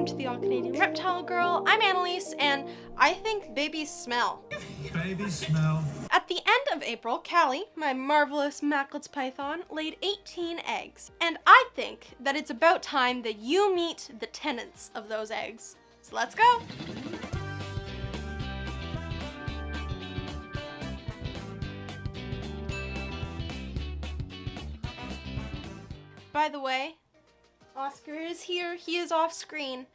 welcome to the All-Canadian Reptile Girl. I'm Annaliese, and I think babies smell. Babies smell. At the end of April, Cali, my marvelous Macklot's python, laid 18 eggs. And I think that it's about time that you meet the tenants of those eggs. So let's go! By the way, Oscar is here. He is off screen.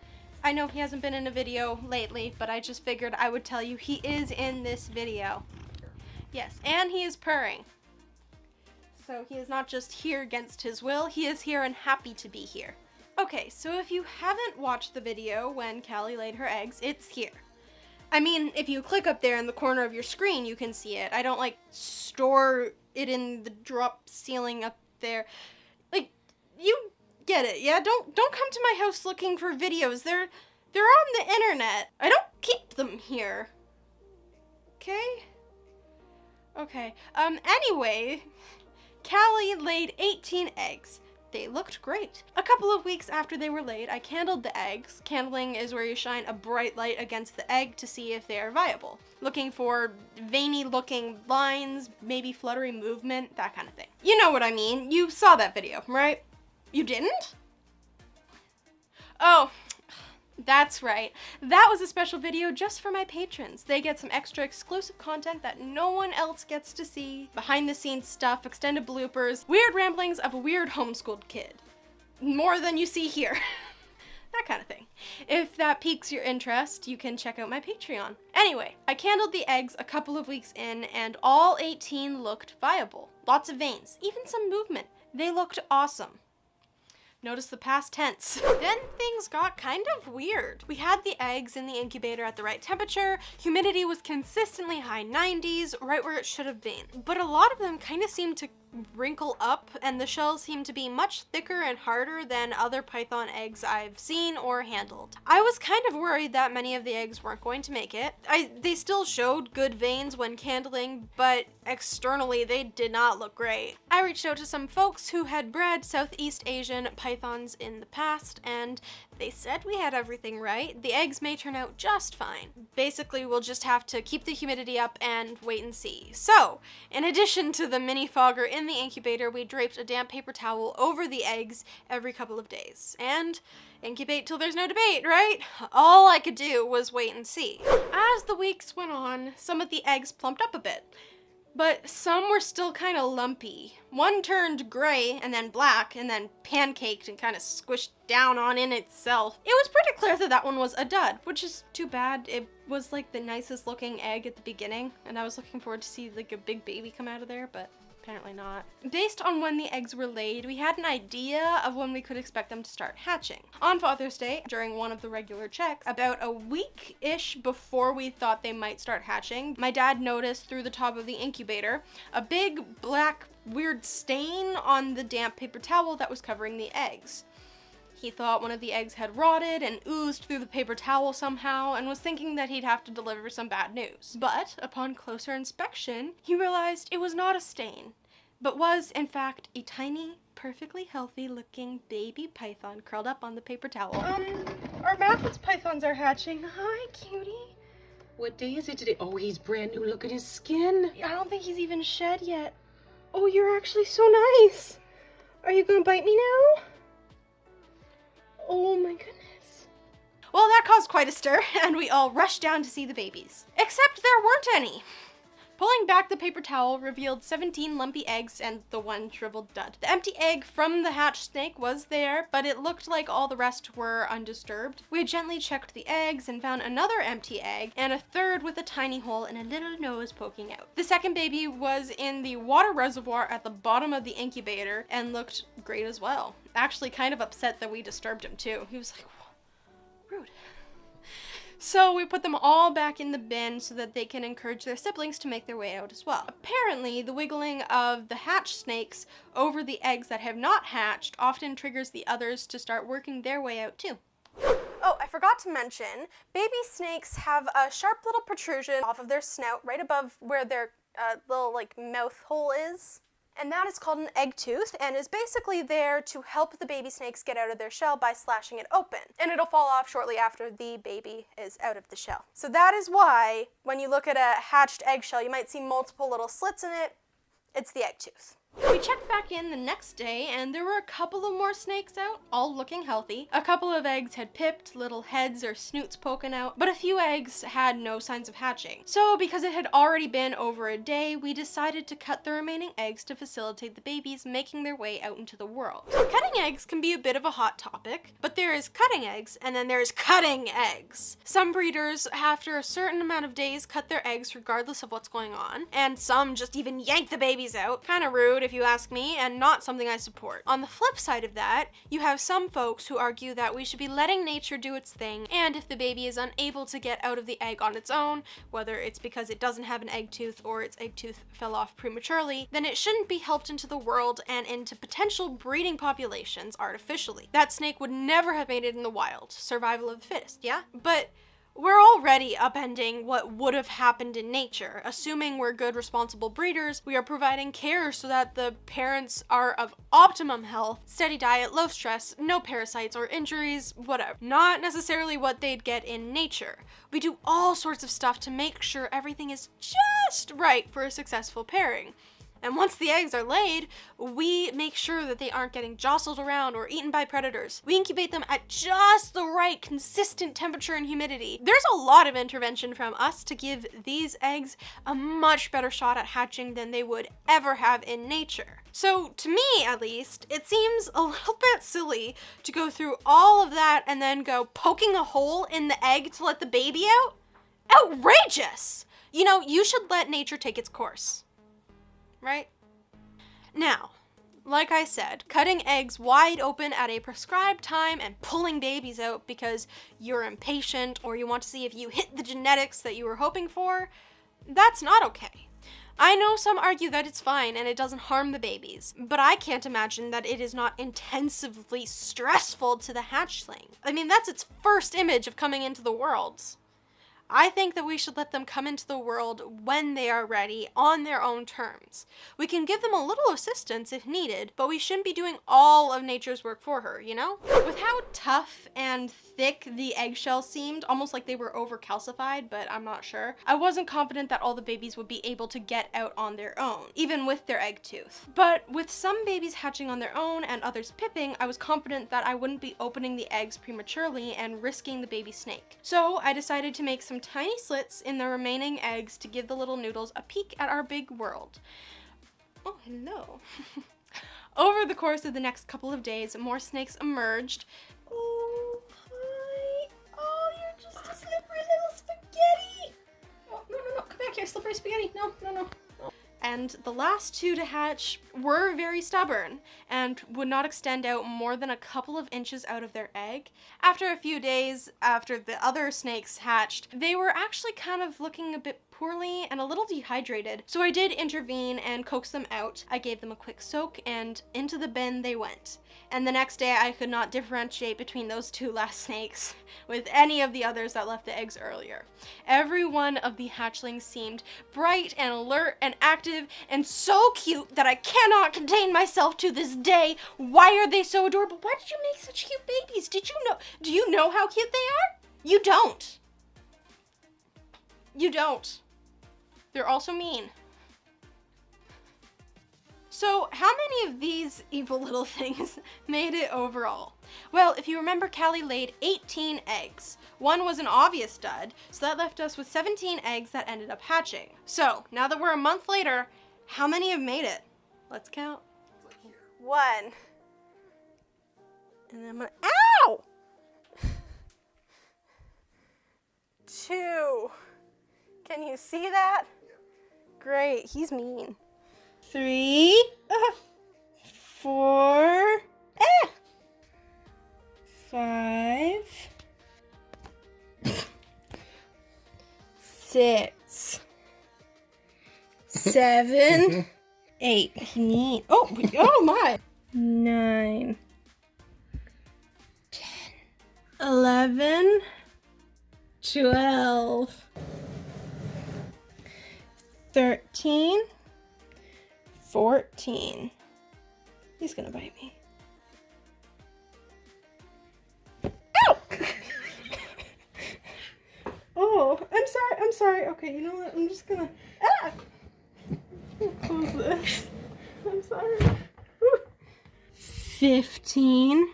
I know he hasn't been in a video lately, but I just figured I would tell you he is in this video. Yes, and he is purring. So he is not just here against his will, he is here and happy to be here. Okay, so if you haven't watched the video when Cali laid her eggs, it's here. I mean, if you click up there in the corner of your screen, you can see it. I don't like store it in the drop ceiling up there. Like, you get it, yeah? Don't come to my house looking for videos. They're on the internet. I don't keep them here. Okay? Okay. Anyway, Cali laid 18 eggs. They looked great. A couple of weeks after they were laid, I candled the eggs. Candling is where you shine a bright light against the egg to see if they are viable. Looking for veiny looking lines, maybe fluttery movement, that kind of thing. You know what I mean. You saw that video, right? You didn't? Oh, that's right. That was a special video just for my patrons. They get some extra exclusive content that no one else gets to see. Behind the scenes stuff, extended bloopers, weird ramblings of a weird homeschooled kid. More than you see here. That kind of thing. If that piques your interest, you can check out my Patreon. Anyway, I candled the eggs a couple of weeks in and all 18 looked viable. Lots of veins, even some movement. They looked awesome. Notice the past tense. Then things got kind of weird. We had the eggs in the incubator at the right temperature, humidity was consistently high 90s, right where it should have been. But a lot of them kind of seemed to wrinkle up, and the shells seemed to be much thicker and harder than other python eggs I've seen or handled. I was kind of worried that many of the eggs weren't going to make it. They still showed good veins when candling, but externally they did not look great. I reached out to some folks who had bred Southeast Asian pythons in the past, and they said we had everything right. The eggs may turn out just fine. Basically, we'll just have to keep the humidity up and wait and see. So, in addition to the mini fogger in the incubator, we draped a damp paper towel over the eggs every couple of days. And incubate till there's no debate, right? All I could do was wait and see. As the weeks went on, some of the eggs plumped up a bit, but some were still kind of lumpy. One turned gray and then black and then pancaked and kind of squished down on in itself. It was pretty clear that that one was a dud, which is too bad. It was like the nicest looking egg at the beginning, and I was looking forward to see like a big baby come out of there, but apparently not. Based on when the eggs were laid, we had an idea of when we could expect them to start hatching. On Father's Day, during one of the regular checks, about a week-ish before we thought they might start hatching, my dad noticed through the top of the incubator a big black weird stain on the damp paper towel that was covering the eggs. He thought one of the eggs had rotted and oozed through the paper towel somehow and was thinking that he'd have to deliver some bad news. But upon closer inspection, he realized it was not a stain, but was, in fact, a tiny, perfectly healthy looking baby python curled up on the paper towel. Our Macklot's pythons are hatching. Hi, cutie. What day is it today? Oh, he's brand new. Look at his skin. I don't think he's even shed yet. Oh, you're actually so nice. Are you gonna bite me now? Oh my goodness. Well, that caused quite a stir, and we all rushed down to see the babies. Except there weren't any. Pulling back the paper towel revealed 17 lumpy eggs and the one shriveled dud. The empty egg from the hatched snake was there, but it looked like all the rest were undisturbed. We had gently checked the eggs and found another empty egg and a third with a tiny hole and a little nose poking out. The second baby was in the water reservoir at the bottom of the incubator and looked great as well. Actually kind of upset that we disturbed him too. He was like, rude. So we put them all back in the bin so that they can encourage their siblings to make their way out as well. Apparently, the wiggling of the hatched snakes over the eggs that have not hatched often triggers the others to start working their way out too. Oh, I forgot to mention, baby snakes have a sharp little protrusion off of their snout right above where their little like mouth hole is. and that is called an egg tooth and is basically there to help the baby snakes get out of their shell by slashing it open. And it'll fall off shortly after the baby is out of the shell. So that is why when you look at a hatched eggshell, you might see multiple little slits in it. It's the egg tooth. We checked back in the next day and there were a couple of more snakes out, all looking healthy. A couple of eggs had pipped, little heads or snoots poking out, but a few eggs had no signs of hatching. So because it had already been over a day, we decided to cut the remaining eggs to facilitate the babies making their way out into the world. Cutting eggs can be a bit of a hot topic, but there is cutting eggs and then there's cutting eggs. Some breeders, after a certain amount of days, cut their eggs regardless of what's going on, and some just even yank the babies out. Kind of rude if you ask me, and not something I support. On the flip side of that, you have some folks who argue that we should be letting nature do its thing, and if the baby is unable to get out of the egg on its own, whether it's because it doesn't have an egg tooth or its egg tooth fell off prematurely, then it shouldn't be helped into the world and into potential breeding populations artificially. That snake would never have made it in the wild. Survival of the fittest, yeah? But we're already upending what would have happened in nature. Assuming we're good, responsible breeders, we are providing care so that the parents are of optimum health, steady diet, low stress, no parasites or injuries, whatever. Not necessarily what they'd get in nature. We do all sorts of stuff to make sure everything is just right for a successful pairing. And once the eggs are laid, we make sure that they aren't getting jostled around or eaten by predators. We incubate them at just the right consistent temperature and humidity. There's a lot of intervention from us to give these eggs a much better shot at hatching than they would ever have in nature. So to me, at least, it seems a little bit silly to go through all of that and then go poking a hole in the egg to let the baby out? Outrageous! You know, you should let nature take its course. Right? Now, like I said, cutting eggs wide open at a prescribed time and pulling babies out because you're impatient or you want to see if you hit the genetics that you were hoping for, that's not okay. I know some argue that it's fine and it doesn't harm the babies, but I can't imagine that it is not intensively stressful to the hatchling. I mean, that's its first image of coming into the world. I think that we should let them come into the world when they are ready, on their own terms. We can give them a little assistance if needed, but we shouldn't be doing all of nature's work for her, you know? With how tough and thick the eggshells seemed, almost like they were over-calcified, but I'm not sure, I wasn't confident that all the babies would be able to get out on their own, even with their egg tooth. But with some babies hatching on their own and others pipping, I was confident that I wouldn't be opening the eggs prematurely and risking the baby snake. So I decided to make some tiny slits in the remaining eggs to give the little noodles a peek at our big world. Oh, hello. Over the course of the next couple of days, more snakes emerged. Oh, hi. Oh, you're just a slippery little spaghetti. Oh, no, come back here, slippery spaghetti. No. And the last two to hatch were very stubborn and would not extend out more than a couple of inches out of their egg. After a few days after the other snakes hatched, they were actually kind of looking a bit poorly and a little dehydrated. So I did intervene and coax them out. I gave them a quick soak and into the bin they went. And the next day I could not differentiate between those two last snakes with any of the others that left the eggs earlier. Every one of the hatchlings seemed bright and alert and active and so cute that I cannot contain myself to this day. Why are they so adorable? Why did you make such cute babies? Do you know how cute they are? You don't. You don't. They're also mean. So how many of these evil little things made it overall? Well, if you remember, Cali laid 18 eggs. One was an obvious dud, so that left us with 17 eggs that ended up hatching. So now that we're a month later, how many have made it? Let's count. 1. And then I'm gonna, ow! 2. Can you see that? Great, he's mean. 3, 4, 5, 6, 7, 8. Neat. Oh my. 9, 10, 11, 12, 13, 14. He's gonna bite me. Ow! Oh, I'm sorry. Okay, you know what? I'm just gonna... Ah! Close this. I'm sorry. Woo. 15.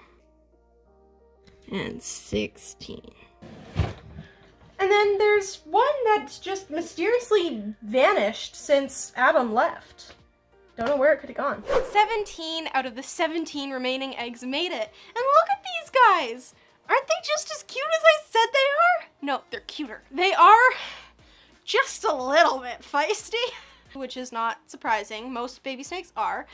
And 16. And then there's one that's just mysteriously vanished since Adam left. Don't know where it could have gone. 17 out of the 17 remaining eggs made it. And look at these guys! Aren't they just as cute as I said they are? No, they're cuter. They are just a little bit feisty, which is not surprising. Most baby snakes are.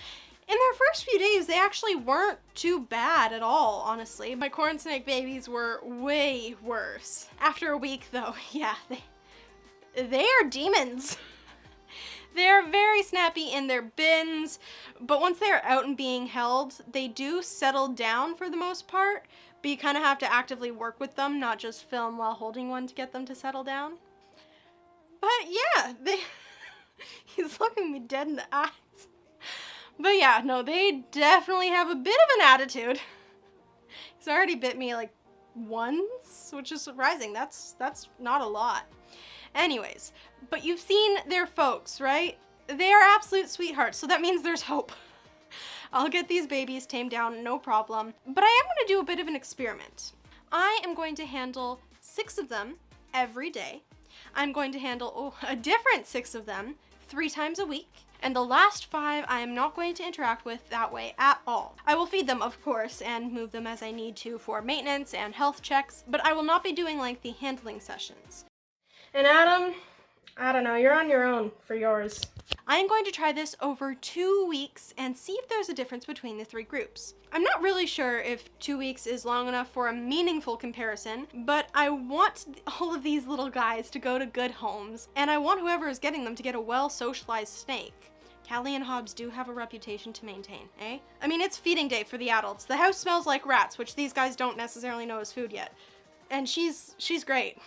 In their first few days, they actually weren't too bad at all, honestly. My corn snake babies were way worse. After a week though, yeah, they are demons. They're very snappy in their bins, but once they're out and being held, they do settle down for the most part, but you kind of have to actively work with them, not just film while holding one to get them to settle down. But yeah, he's looking me dead in the eyes. But yeah, no, they definitely have a bit of an attitude. He's already bit me like once, which is surprising. That's not a lot. Anyways, but you've seen their folks, right? They are absolute sweethearts, so that means there's hope. I'll get these babies tamed down, no problem. But I am going to do a bit of an experiment. I am going to handle 6 of them every day. I'm going to handle a different 6 of them 3 times a week. And the last 5 I am not going to interact with that way at all. I will feed them, of course, and move them as I need to for maintenance and health checks, but I will not be doing lengthy handling sessions. And Adam, I don't know, you're on your own for yours. I am going to try this over 2 weeks and see if there's a difference between the 3 groups. I'm not really sure if 2 weeks is long enough for a meaningful comparison, but I want all of these little guys to go to good homes, and I want whoever is getting them to get a well-socialized snake. Cali and Hobbes do have a reputation to maintain, eh? I mean, it's feeding day for the adults. The house smells like rats, which these guys don't necessarily know is food yet. And she's great.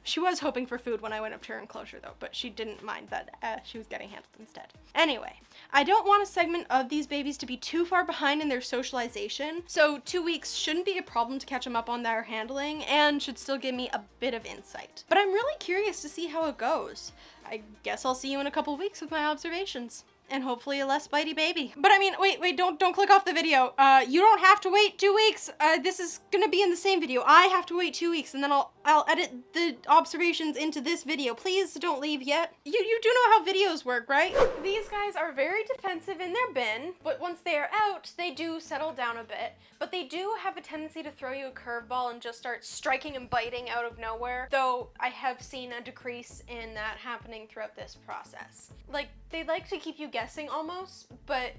She was hoping for food when I went up to her enclosure though, but she didn't mind that she was getting handled instead. Anyway, I don't want a segment of these babies to be too far behind in their socialization, so 2 weeks shouldn't be a problem to catch them up on their handling and should still give me a bit of insight. But I'm really curious to see how it goes. I guess I'll see you in a couple weeks with my observations. And hopefully a less bitey baby. But I mean, wait, don't click off the video. You don't have to wait 2 weeks. This is gonna be in the same video. I have to wait 2 weeks and then I'll edit the observations into this video. Please don't leave yet. You do know how videos work, right? These guys are very defensive in their bin, but once they are out, they do settle down a bit. But they do have a tendency to throw you a curveball and just start striking and biting out of nowhere. Though I have seen a decrease in that happening throughout this process. Like, they like to keep you guessing almost, but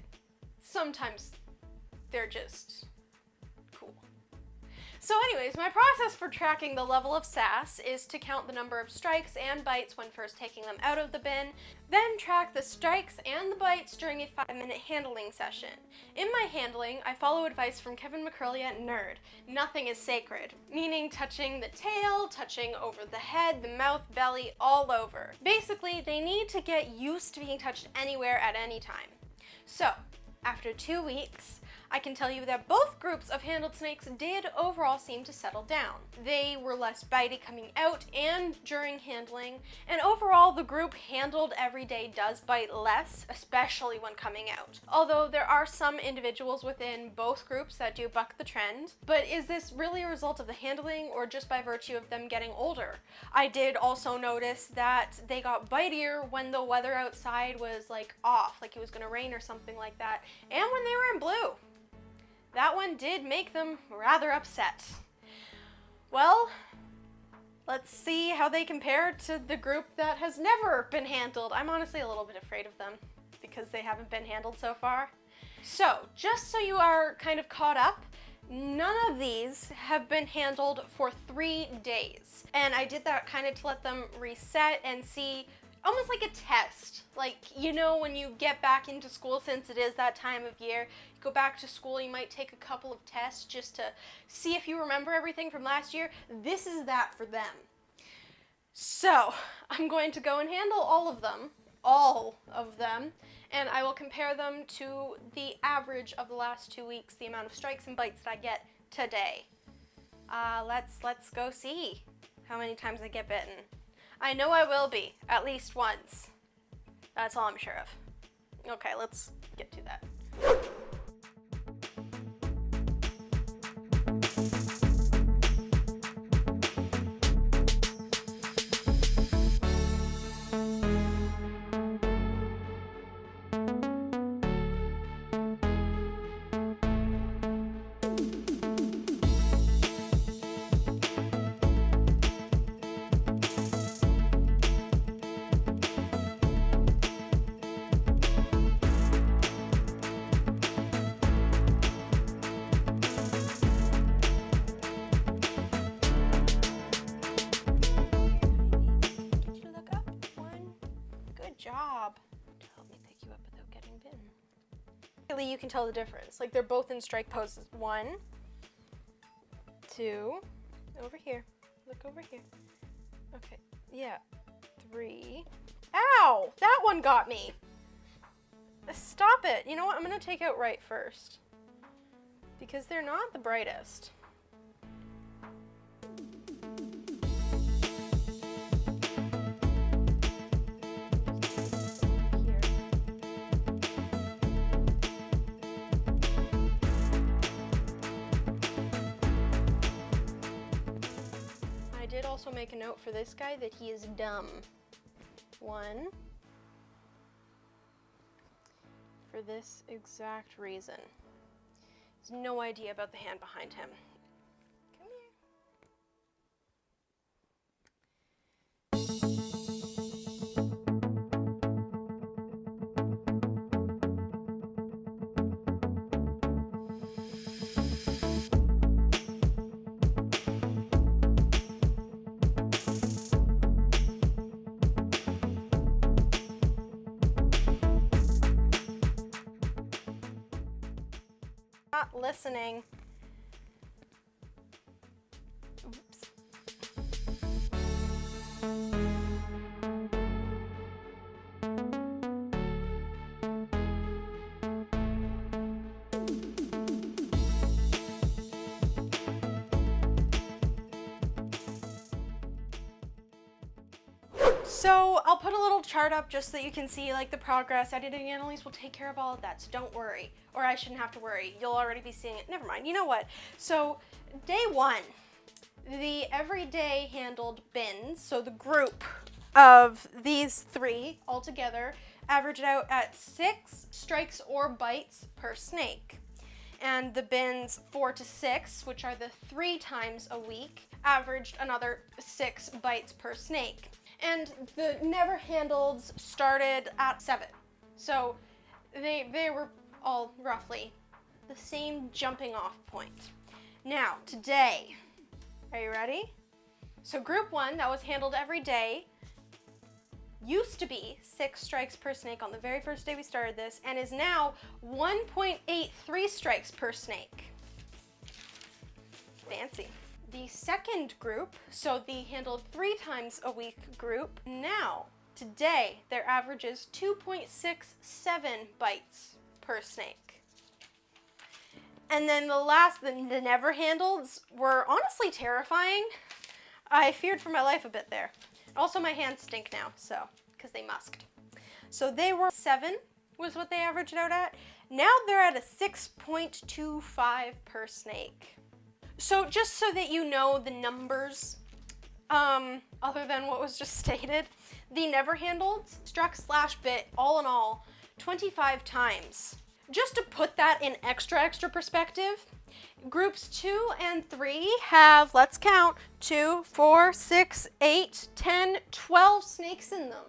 sometimes they're just cool. So anyways, my process for tracking the level of sass is to count the number of strikes and bites when first taking them out of the bin, then track the strikes and the bites during a 5-minute handling session. In my handling, I follow advice from Kevin McCurley at Nerd. Nothing is sacred, meaning touching the tail, touching over the head, the mouth, belly, all over. Basically, they need to get used to being touched anywhere at any time. So, after 2 weeks, I can tell you that both groups of handled snakes did overall seem to settle down. They were less bitey coming out and during handling, and overall the group handled every day does bite less, especially when coming out. Although there are some individuals within both groups that do buck the trend, but is this really a result of the handling or just by virtue of them getting older? I did also notice that they got bitier when the weather outside was like off, like it was gonna rain or something like that, and when they were in blue. That one did make them rather upset. Well, let's see how they compare to the group that has never been handled. I'm honestly a little bit afraid of them because they haven't been handled so far. So, just so you are kind of caught up, none of these have been handled for 3 days. And I did that kind of to let them reset and see, almost like a test. Like, you know, when you get back into school, since it is that time of year, you go back to school, you might take a couple of tests just to see if you remember everything from last year. This is that for them. So, I'm going to go and handle all of them, and I will compare them to the average of the last 2 weeks, the amount of strikes and bites that I get today. Let's go see how many times I get bitten. I know I will be, at least once. That's all I'm sure of. Okay, let's get to that. Job to help me pick you up without getting bitten. Really, you can tell the difference. Like, they're both in strike poses. 1, 2, over here. Look over here. Okay, yeah. 3. Ow! That one got me. Stop it. You know what? I'm gonna take out right first because they're not the brightest. I did also make a note for this guy that he is dumb. 1. For this exact reason. He has no idea about the hand behind him. Come here. Not listening. Oops. So I'll put a little chart up just so that you can see like the progress. Editing Annaliese will take care of all of that, so don't worry. Or I shouldn't have to worry. You'll already be seeing it. Never mind. You know what? So day 1, the everyday handled bins, so the group of these 3 altogether averaged out at 6 strikes or bites per snake. And the bins 4 to 6, which are the 3 times a week, averaged another 6 bites per snake. And the never handleds started at 7. So they were all roughly the same jumping off point. Now, today, are you ready? So group 1, that was handled every day, used to be 6 strikes per snake on the very first day we started this, and is now 1.83 strikes per snake. Fancy. The second group, so the handled 3 times a week group, now, today, their average is 2.67 bites per snake. And then the never handleds were honestly terrifying. I feared for my life a bit there. Also, my hands stink now, so, because they musked. So they were 7 was what they averaged out at. Now they're at a 6.25 per snake. So just so that you know the numbers, other than what was just stated, the never handled struck / bit all in all 25 times. Just to put that in extra perspective, groups 2 and 3 have, let's count, 2, 4, 6, 8, 10, 12 snakes in them.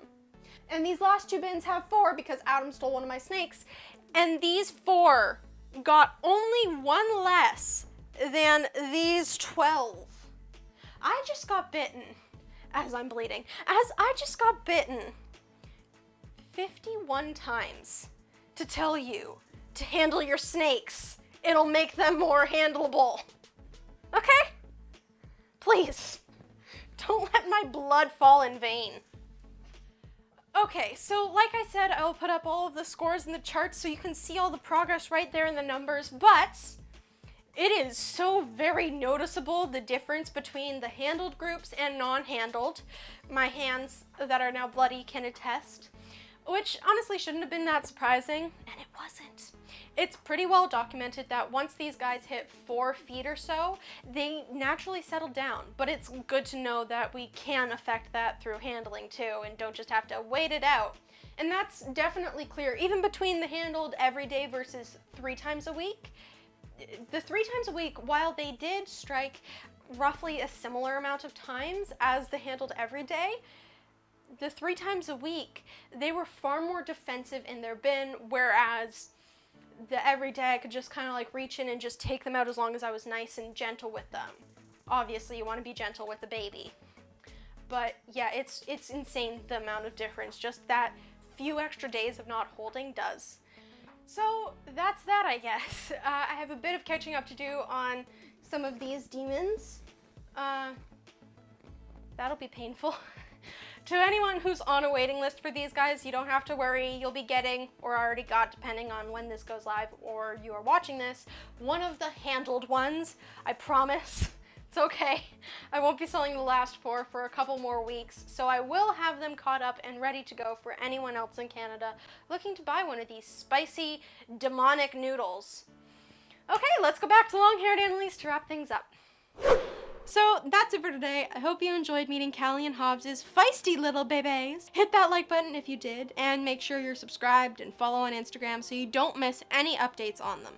And these last 2 bins have 4 because Adam stole one of my snakes. And these 4 got only 1 less than these 12. I just got bitten, as I'm bleeding, as I just got bitten 51 times to tell you to handle your snakes. It'll make them more handleable. Okay? Please, don't let my blood fall in vain. Okay, so like I said, I will put up all of the scores in the charts so you can see all the progress right there in the numbers, but it is so very noticeable, the difference between the handled groups and non-handled. My hands that are now bloody can attest, which honestly shouldn't have been that surprising, and it wasn't. It's pretty well documented that once these guys hit 4 feet or so, they naturally settle down, but it's good to know that we can affect that through handling too, and don't just have to wait it out. And that's definitely clear, even between the handled every day versus 3 times a week. The 3 times a week, while they did strike roughly a similar amount of times as the handled every day, the 3 times a week, they were far more defensive in their bin, whereas the every day I could just kind of like reach in and just take them out as long as I was nice and gentle with them. Obviously, you want to be gentle with the baby. But yeah, it's insane the amount of difference just that few extra days of not holding does. So that's that, I guess. I have a bit of catching up to do on some of these demons. That'll be painful. To anyone who's on a waiting list for these guys, you don't have to worry. You'll be getting, or already got, depending on when this goes live or you are watching this, one of the handled ones. I promise. It's okay. I won't be selling the last 4 for a couple more weeks, so I will have them caught up and ready to go for anyone else in Canada looking to buy one of these spicy, demonic noodles. Okay, let's go back to long-haired Annaliese to wrap things up. So that's it for today. I hope you enjoyed meeting Cali and Hobbes' feisty little babies. Hit that like button if you did, and make sure you're subscribed and follow on Instagram so you don't miss any updates on them.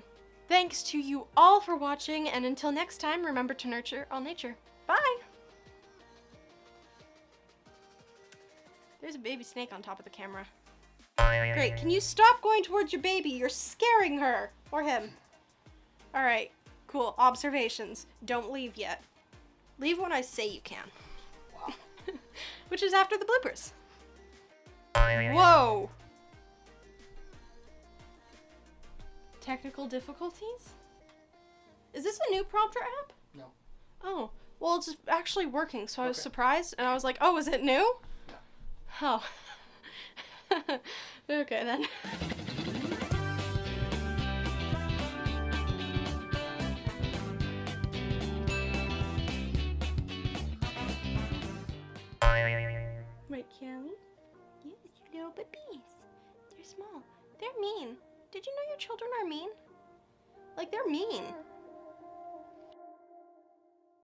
Thanks to you all for watching, and until next time, remember to nurture all nature. Bye! There's a baby snake on top of the camera. Great, can you stop going towards your baby? You're scaring her! Or him. Alright, cool. Observations. Don't leave yet. Leave when I say you can. Which is after the bloopers. Whoa! Technical difficulties? Is this a new prompter app? No. Oh, well it's actually working, so I was surprised, and I was like, oh, is it new? No. Oh. Okay then. Right, Callie? Yes, you little babies. They're small. They're mean. Did you know your children are mean? Like, they're mean.